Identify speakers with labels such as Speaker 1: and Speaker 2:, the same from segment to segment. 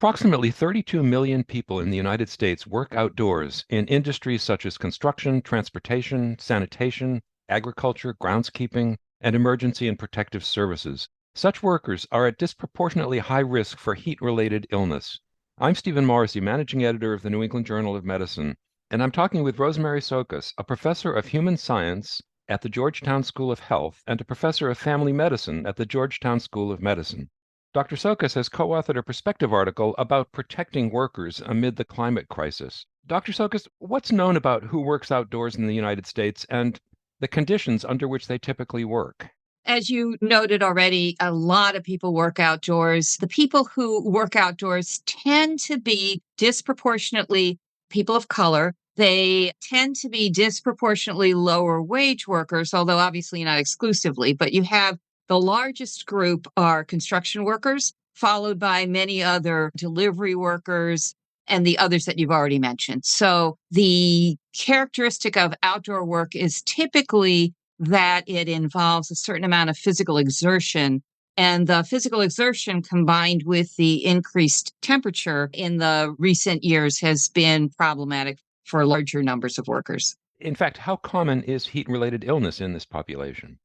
Speaker 1: Approximately 32 million people in the United States work outdoors in industries such as construction, transportation, sanitation, agriculture, groundskeeping, and emergency and protective services. Such workers are at disproportionately high risk for heat-related illness. I'm Stephen Morrissey, managing editor of the New England Journal of Medicine, and I'm talking with Rosemary Sokas, a professor of human science at the Georgetown School of Health and a professor of family medicine at the Georgetown School of Medicine. Dr. Sokas has co-authored a perspective article about protecting workers amid the climate crisis. Dr. Sokas, what's known about who works outdoors in the United States and the conditions under which they typically work?
Speaker 2: As you noted already, a lot of people work outdoors. The people who work outdoors tend to be disproportionately people of color. They tend to be disproportionately lower wage workers, although obviously not exclusively, but you have the largest group are construction workers, followed by many other delivery workers and the others that you've already mentioned. So the characteristic of outdoor work is typically that it involves a certain amount of physical exertion. And the physical exertion combined with the increased temperature in the recent years has been problematic for larger numbers of workers.
Speaker 1: In fact, how common is heat-related illness in this population?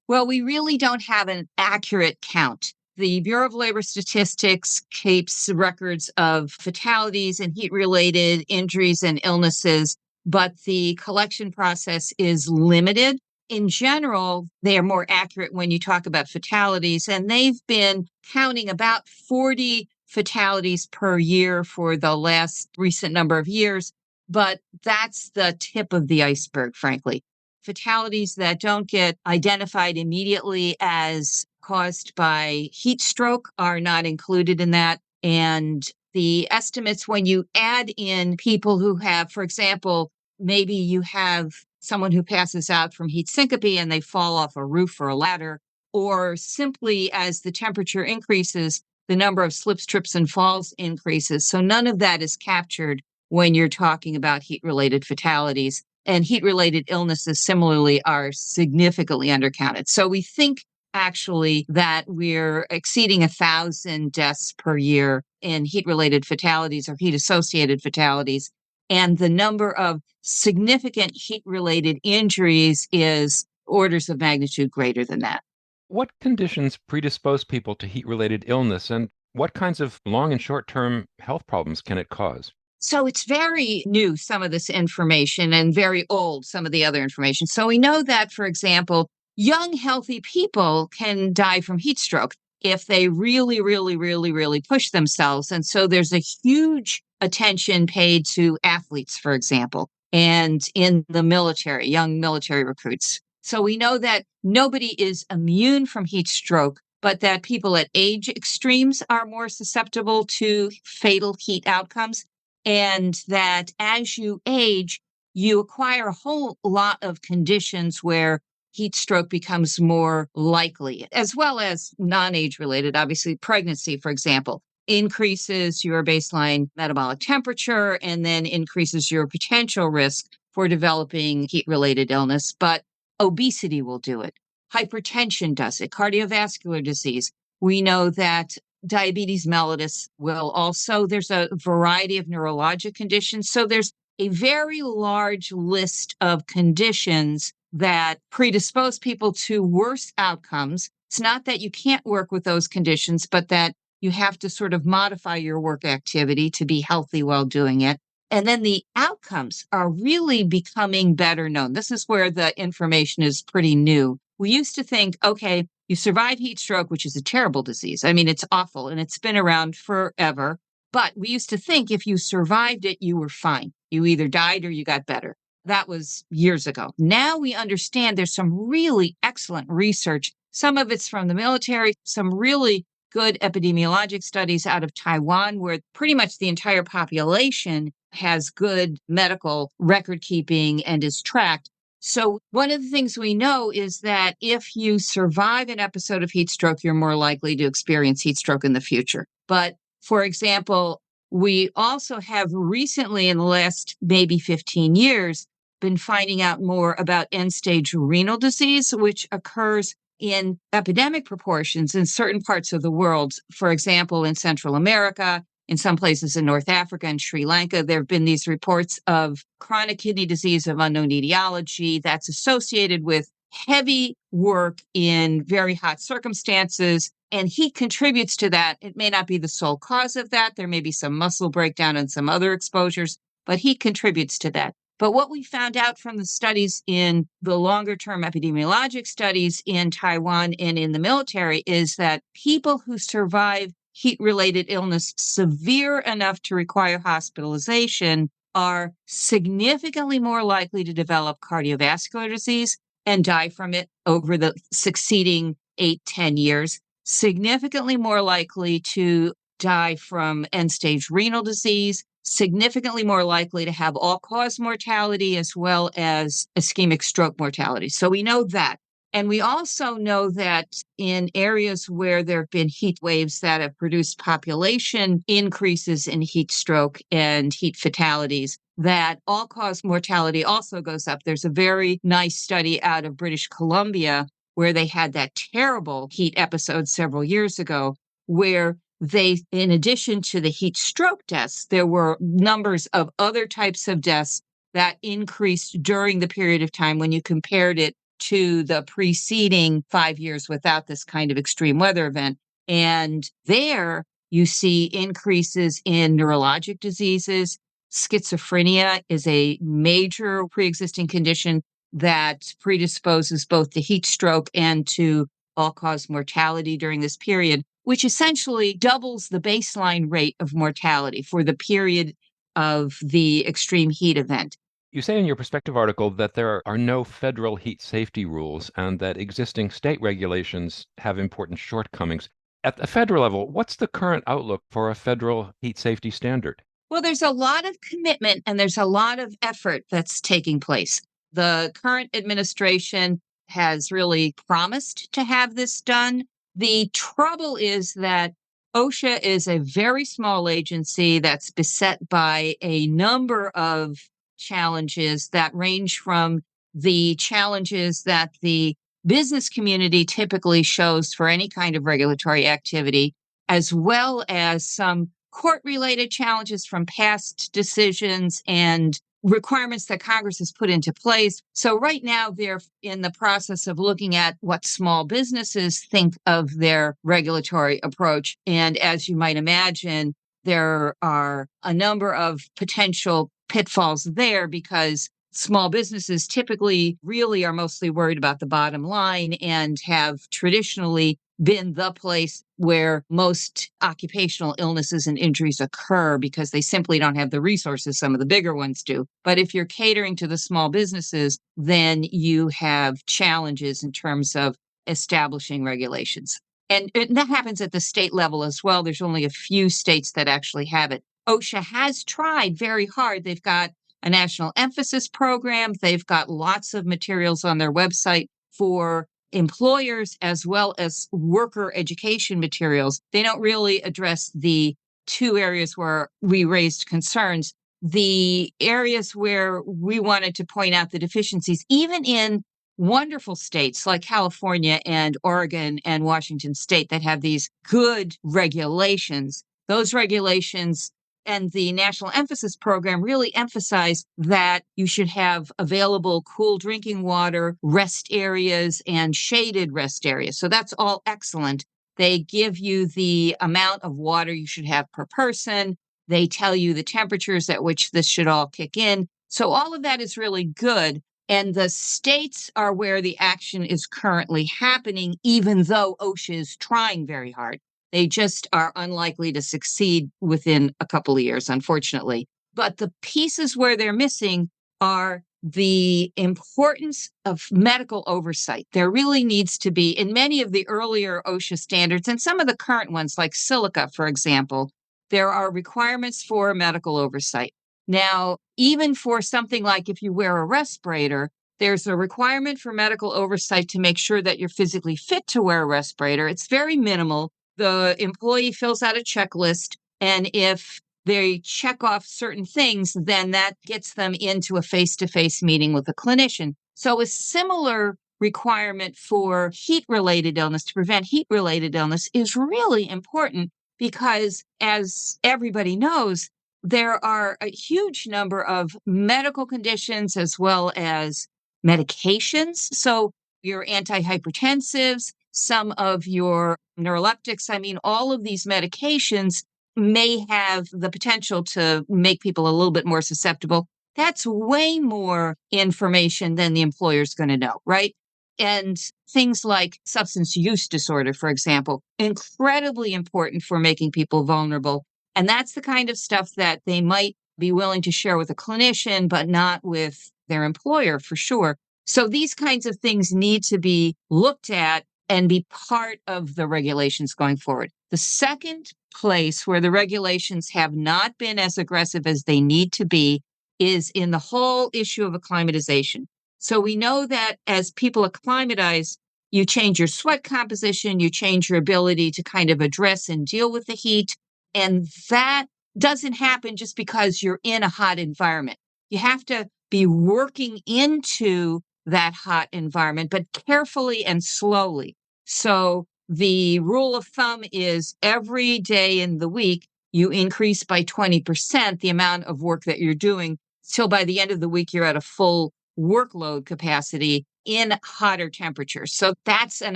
Speaker 2: Well, we really don't have an accurate count. The Bureau of Labor Statistics keeps records of fatalities and heat-related injuries and illnesses, but the collection process is limited. In general, they are more accurate when you talk about fatalities, and they've been counting about 40 fatalities per year for the last recent number of years, but that's the tip of the iceberg, frankly. Fatalities that don't get identified immediately as caused by heat stroke are not included in that. And the estimates, when you add in people who have, for example, maybe you have someone who passes out from heat syncope and they fall off a roof or a ladder, or simply as the temperature increases, the number of slips, trips, and falls increases. So none of that is captured when you're talking about heat-related fatalities. And heat-related illnesses similarly are significantly undercounted. So we think actually that we're exceeding 1,000 deaths per year in heat-related fatalities or heat-associated fatalities. And the number of significant heat-related injuries is orders of magnitude greater than that.
Speaker 1: What conditions predispose people to heat-related illness, and what kinds of long and short-term health problems can it cause?
Speaker 2: So it's very new, some of this information, and very old, some of the other information. So we know that, for example, young, healthy people can die from heat stroke if they really, really, really, really push themselves. And so there's a huge attention paid to athletes, for example, and in the military, young military recruits. So we know that nobody is immune from heat stroke, but that people at age extremes are more susceptible to fatal heat outcomes. And that as you age, you acquire a whole lot of conditions where heat stroke becomes more likely, as well as non-age related. Obviously, pregnancy, for example, increases your baseline metabolic temperature and then increases your potential risk for developing heat-related illness. But obesity will do it. Hypertension does it. Cardiovascular disease. We know that diabetes mellitus will also, there's a variety of neurologic conditions. So there's a very large list of conditions that predispose people to worse outcomes. It's not that you can't work with those conditions, but that you have to sort of modify your work activity to be healthy while doing it. And then the outcomes are really becoming better known. This is where the information is pretty new. We used to think, okay, you survive heat stroke, which is a terrible disease. I mean, it's awful and it's been around forever. But we used to think if you survived it, you were fine. You either died or you got better. That was years ago. Now we understand there's some really excellent research. Some of it's from the military, some really good epidemiologic studies out of Taiwan, where pretty much the entire population has good medical record keeping and is tracked. So one of the things we know is that if you survive an episode of heat stroke, you're more likely to experience heat stroke in the future. But for example, we also have recently in the last maybe 15 years been finding out more about end-stage renal disease, which occurs in epidemic proportions in certain parts of the world. For example, in Central America, in some places in North Africa and Sri Lanka, there have been these reports of chronic kidney disease of unknown etiology that's associated with heavy work in very hot circumstances, and heat contributes to that. It may not be the sole cause of that. There may be some muscle breakdown and some other exposures, but heat contributes to that. But what we found out from the studies in the longer-term epidemiologic studies in Taiwan and in the military is that people who survive heat-related illness severe enough to require hospitalization are significantly more likely to develop cardiovascular disease and die from it over the succeeding 8-10 years, significantly more likely to die from end-stage renal disease, significantly more likely to have all-cause mortality as well as ischemic stroke mortality. So we know that. And we also know that in areas where there have been heat waves that have produced population increases in heat stroke and heat fatalities, that all-cause mortality also goes up. There's a very nice study out of British Columbia where they had that terrible heat episode several years ago, where they, in addition to the heat stroke deaths, there were numbers of other types of deaths that increased during the period of time when you compared it to the preceding 5 years without this kind of extreme weather event. And there you see increases in neurologic diseases. Schizophrenia is a major pre-existing condition that predisposes both to heat stroke and to all-cause mortality during this period, which essentially doubles the baseline rate of mortality for the period of the extreme heat event.
Speaker 1: You say in your perspective article that there are no federal heat safety rules and that existing state regulations have important shortcomings. At the federal level, what's the current outlook for a federal heat safety standard?
Speaker 2: Well, there's a lot of commitment and there's a lot of effort that's taking place. The current administration has really promised to have this done. The trouble is that OSHA is a very small agency that's beset by a number of challenges that range from the challenges that the business community typically shows for any kind of regulatory activity, as well as some court-related challenges from past decisions and requirements that Congress has put into place. So right now, they're in the process of looking at what small businesses think of their regulatory approach. And as you might imagine, there are a number of potential pitfalls there because small businesses typically really are mostly worried about the bottom line and have traditionally been the place where most occupational illnesses and injuries occur because they simply don't have the resources some of the bigger ones do. But if you're catering to the small businesses, then you have challenges in terms of establishing regulations. And that happens at the state level as well. There's only a few states that actually have it. OSHA has tried very hard. They've got a national emphasis program. They've got lots of materials on their website for employers as well as worker education materials. They don't really address the two areas where we raised concerns. The areas where we wanted to point out the deficiencies, even in wonderful states like California and Oregon and Washington State that have these good regulations, those regulations and the National Emphasis Program really emphasize that you should have available cool drinking water, rest areas, and shaded rest areas. So that's all excellent. They give you the amount of water you should have per person. They tell you the temperatures at which this should all kick in. So all of that is really good. And the states are where the action is currently happening, even though OSHA is trying very hard. They just are unlikely to succeed within a couple of years, unfortunately. But the pieces where they're missing are the importance of medical oversight. There really needs to be, in many of the earlier OSHA standards, and some of the current ones, like silica, for example, there are requirements for medical oversight. Now, even for something like if you wear a respirator, there's a requirement for medical oversight to make sure that you're physically fit to wear a respirator. It's very minimal. The employee fills out a checklist, and if they check off certain things, then that gets them into a face-to-face meeting with a clinician. So a similar requirement for heat-related illness, to prevent heat-related illness, is really important because, as everybody knows, there are a huge number of medical conditions as well as medications. So, your antihypertensives, some of your neuroleptics, I mean, all of these medications may have the potential to make people a little bit more susceptible. That's way more information than the employer's going to know, right? And things like substance use disorder, for example, incredibly important for making people vulnerable. And that's the kind of stuff that they might be willing to share with a clinician, but not with their employer for sure. So these kinds of things need to be looked at and be part of the regulations going forward. The second place where the regulations have not been as aggressive as they need to be is in the whole issue of acclimatization. So we know that as people acclimatize, you change your sweat composition, you change your ability to kind of address and deal with the heat. And that doesn't happen just because you're in a hot environment. You have to be working into that hot environment, but carefully and slowly. So the rule of thumb is every day in the week, you increase by 20% the amount of work that you're doing. So by the end of the week, you're at a full workload capacity in hotter temperatures. So that's an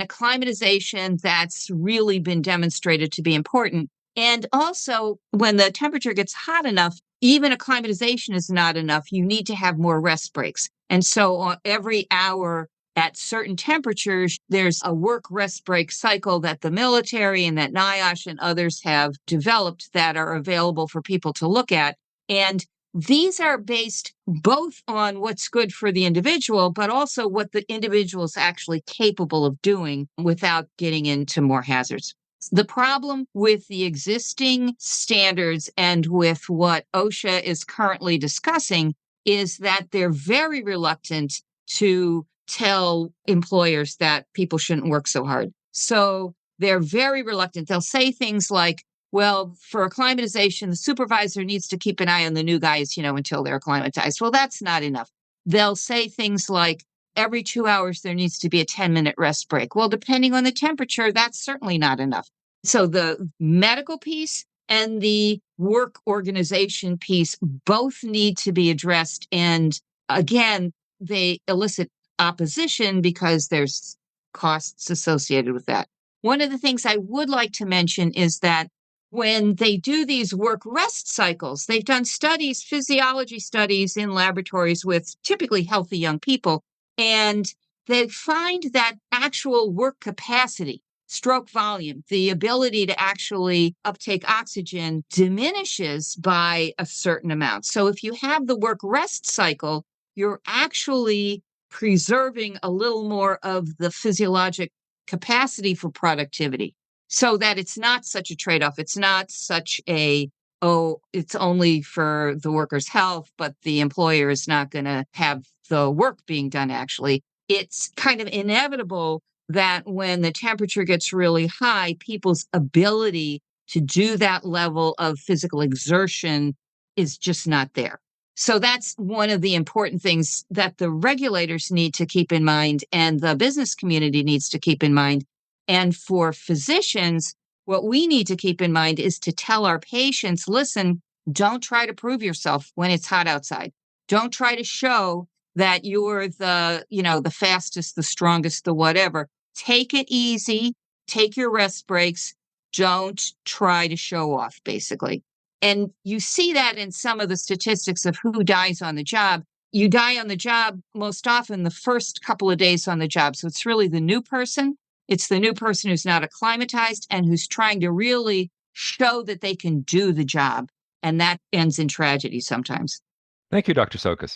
Speaker 2: acclimatization that's really been demonstrated to be important. And also, when the temperature gets hot enough, even acclimatization is not enough. You need to have more rest breaks. And so every hour at certain temperatures, there's a work rest break cycle that the military and that NIOSH and others have developed that are available for people to look at. And these are based both on what's good for the individual, but also what the individual is actually capable of doing without getting into more hazards. The problem with the existing standards and with what OSHA is currently discussing is that they're very reluctant to tell employers that people shouldn't work so hard. So they're very reluctant. They'll say things like, well, for acclimatization, the supervisor needs to keep an eye on the new guys, until they're acclimatized. Well, that's not enough. They'll say things like, every 2 hours, there needs to be a 10-minute rest break. Well, depending on the temperature, that's certainly not enough. So the medical piece and the work organization piece both need to be addressed. And again, they elicit opposition because there's costs associated with that. One of the things I would like to mention is that when they do these work rest cycles, they've done studies, physiology studies in laboratories with typically healthy young people, and they find that actual work capacity, stroke volume, the ability to actually uptake oxygen diminishes by a certain amount. So if you have the work rest cycle, you're actually preserving a little more of the physiologic capacity for productivity so that it's not such a trade-off. It's not such a, oh, it's only for the worker's health, but the employer is not going to have the work being done actually. It's kind of inevitable that when the temperature gets really high, people's ability to do that level of physical exertion is just not there. So that's one of the important things that the regulators need to keep in mind and the business community needs to keep in mind. And for physicians, what we need to keep in mind is to tell our patients, listen, don't try to prove yourself when it's hot outside. Don't try to show that you're the fastest, the strongest, the whatever. Take it easy, take your rest breaks. Don't try to show off, basically. And you see that in some of the statistics of who dies on the job. You die on the job most often the first couple of days on the job. So it's really the new person. It's the new person who's not acclimatized and who's trying to really show that they can do the job. And that ends in tragedy sometimes.
Speaker 1: Thank you, Dr. Sokas.